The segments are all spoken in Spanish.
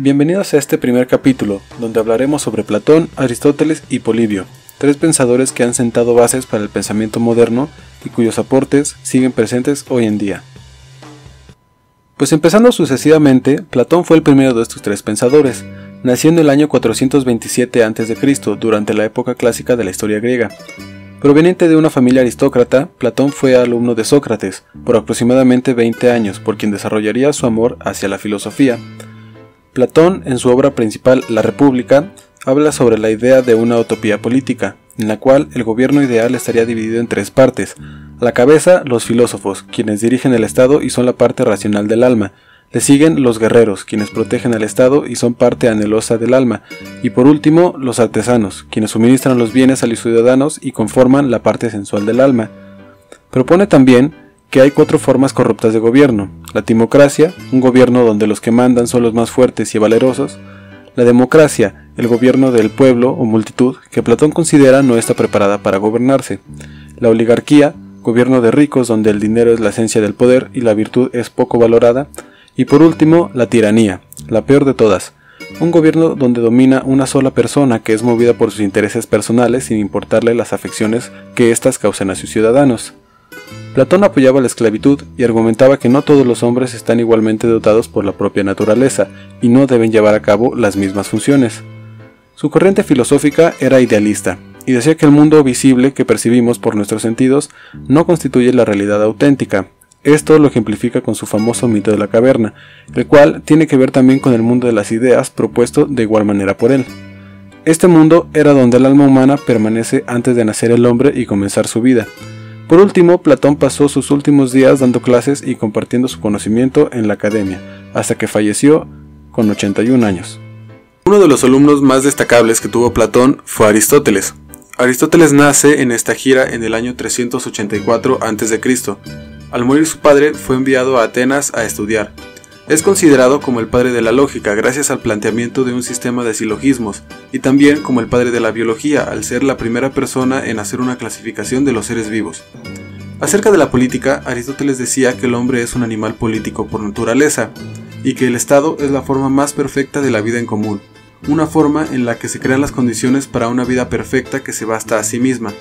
Bienvenidos a este primer capítulo, donde hablaremos sobre Platón, Aristóteles y Polibio, tres pensadores que han sentado bases para el pensamiento moderno y cuyos aportes siguen presentes hoy en día. Pues empezando sucesivamente, Platón fue el primero de estos tres pensadores. Nació en el año 427 a.C., durante la época clásica de la historia griega. Proveniente de una familia aristócrata, Platón fue alumno de Sócrates por aproximadamente 20 años, por quien desarrollaría su amor hacia la filosofía. Platón, en su obra principal La República, habla sobre la idea de una utopía política, en la cual el gobierno ideal estaría dividido en tres partes. A la cabeza, los filósofos, quienes dirigen el Estado y son la parte racional del alma. Le siguen los guerreros, quienes protegen al Estado y son parte anhelosa del alma. Y por último, los artesanos, quienes suministran los bienes a los ciudadanos y conforman la parte sensual del alma. Propone también que hay cuatro formas corruptas de gobierno: la timocracia, un gobierno donde los que mandan son los más fuertes y valerosos; la democracia, el gobierno del pueblo o multitud, que Platón considera no está preparada para gobernarse; la oligarquía, gobierno de ricos donde el dinero es la esencia del poder y la virtud es poco valorada; y por último, la tiranía, la peor de todas, un gobierno donde domina una sola persona que es movida por sus intereses personales sin importarle las afecciones que éstas causan a sus ciudadanos. Platón apoyaba la esclavitud y argumentaba que no todos los hombres están igualmente dotados por la propia naturaleza y no deben llevar a cabo las mismas funciones. Su corriente filosófica era idealista y decía que el mundo visible que percibimos por nuestros sentidos no constituye la realidad auténtica. Esto lo ejemplifica con su famoso mito de la caverna, el cual tiene que ver también con el mundo de las ideas propuesto de igual manera por él. Este mundo era donde el alma humana permanece antes de nacer el hombre y comenzar su vida. Por último, Platón pasó sus últimos días dando clases y compartiendo su conocimiento en la academia, hasta que falleció con 81 años. Uno de los alumnos más destacables que tuvo Platón fue Aristóteles. Aristóteles nace en Estagira en el año 384 a.C. Al morir su padre, fue enviado a Atenas a estudiar. Es considerado como el padre de la lógica gracias al planteamiento de un sistema de silogismos, y también como el padre de la biología al ser la primera persona en hacer una clasificación de los seres vivos. Acerca de la política, Aristóteles decía que el hombre es un animal político por naturaleza, y que el Estado es la forma más perfecta de la vida en común, una forma en la que se crean las condiciones para una vida perfecta que se basta a sí misma.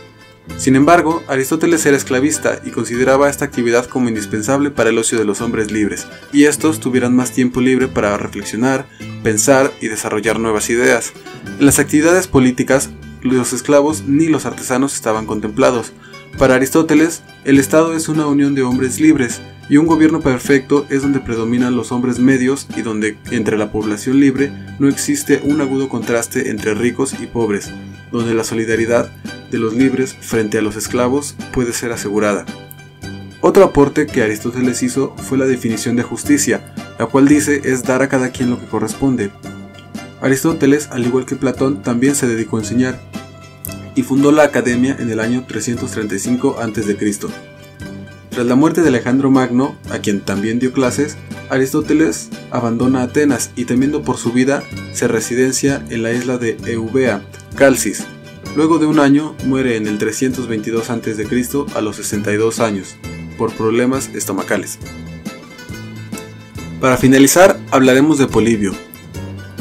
Sin embargo, Aristóteles era esclavista y consideraba esta actividad como indispensable para el ocio de los hombres libres, y estos tuvieran más tiempo libre para reflexionar, pensar y desarrollar nuevas ideas. En las actividades políticas, los esclavos ni los artesanos estaban contemplados. Para Aristóteles, el Estado es una unión de hombres libres, y un gobierno perfecto es donde predominan los hombres medios y donde, entre la población libre, no existe un agudo contraste entre ricos y pobres, donde la solidaridad de los libres frente a los esclavos puede ser asegurada. Otro aporte que Aristóteles hizo fue la definición de justicia, la cual dice es dar a cada quien lo que corresponde. Aristóteles, al igual que Platón, también se dedicó a enseñar, y fundó la Academia en el año 335 a.C. Tras la muerte de Alejandro Magno, a quien también dio clases, Aristóteles abandona Atenas y, temiendo por su vida, se residencia en la isla de Eubea, Calcis. Luego de un año, muere en el 322 a.C. a los 62 años, por problemas estomacales. Para finalizar, hablaremos de Polibio.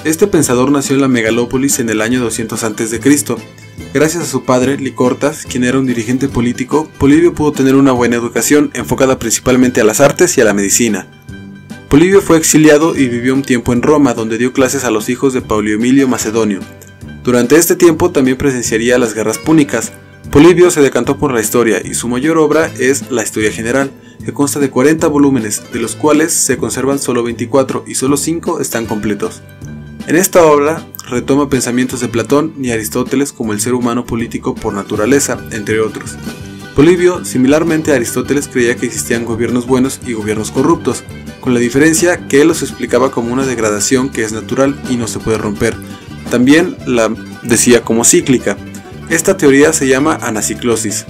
Este pensador nació en la megalópolis en el año 200 a.C. Gracias a su padre, Licortas, quien era un dirigente político, Polibio pudo tener una buena educación enfocada principalmente a las artes y a la medicina. Polibio fue exiliado y vivió un tiempo en Roma, donde dio clases a los hijos de Publio Emilio Macedonio. Durante este tiempo también presenciaría las guerras púnicas. Polibio se decantó por la historia y su mayor obra es La Historia General, que consta de 40 volúmenes, de los cuales se conservan solo 24 y solo 5 están completos. En esta obra retoma pensamientos de Platón y Aristóteles como el ser humano político por naturaleza, entre otros. Polibio, similarmente a Aristóteles, creía que existían gobiernos buenos y gobiernos corruptos, con la diferencia que él los explicaba como una degradación que es natural y no se puede romper. También la decía como cíclica. Esta teoría se llama anaciclosis.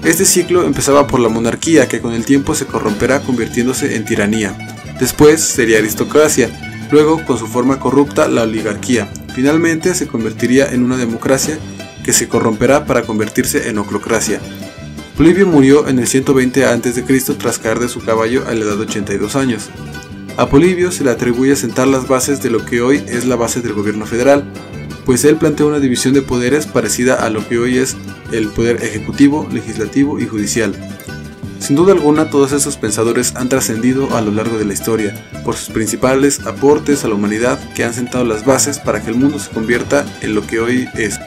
Este ciclo empezaba por la monarquía, que con el tiempo se corromperá convirtiéndose en tiranía. Después sería aristocracia, luego con su forma corrupta la oligarquía. Finalmente se convertiría en una democracia que se corromperá para convertirse en oclocracia. Polibio murió en el 120 a.C. tras caer de su caballo a la edad de 82 años. A Polibio se le atribuye sentar las bases de lo que hoy es la base del gobierno federal, pues él planteó una división de poderes parecida a lo que hoy es el poder ejecutivo, legislativo y judicial. Sin duda alguna, todos esos pensadores han trascendido a lo largo de la historia por sus principales aportes a la humanidad que han sentado las bases para que el mundo se convierta en lo que hoy es.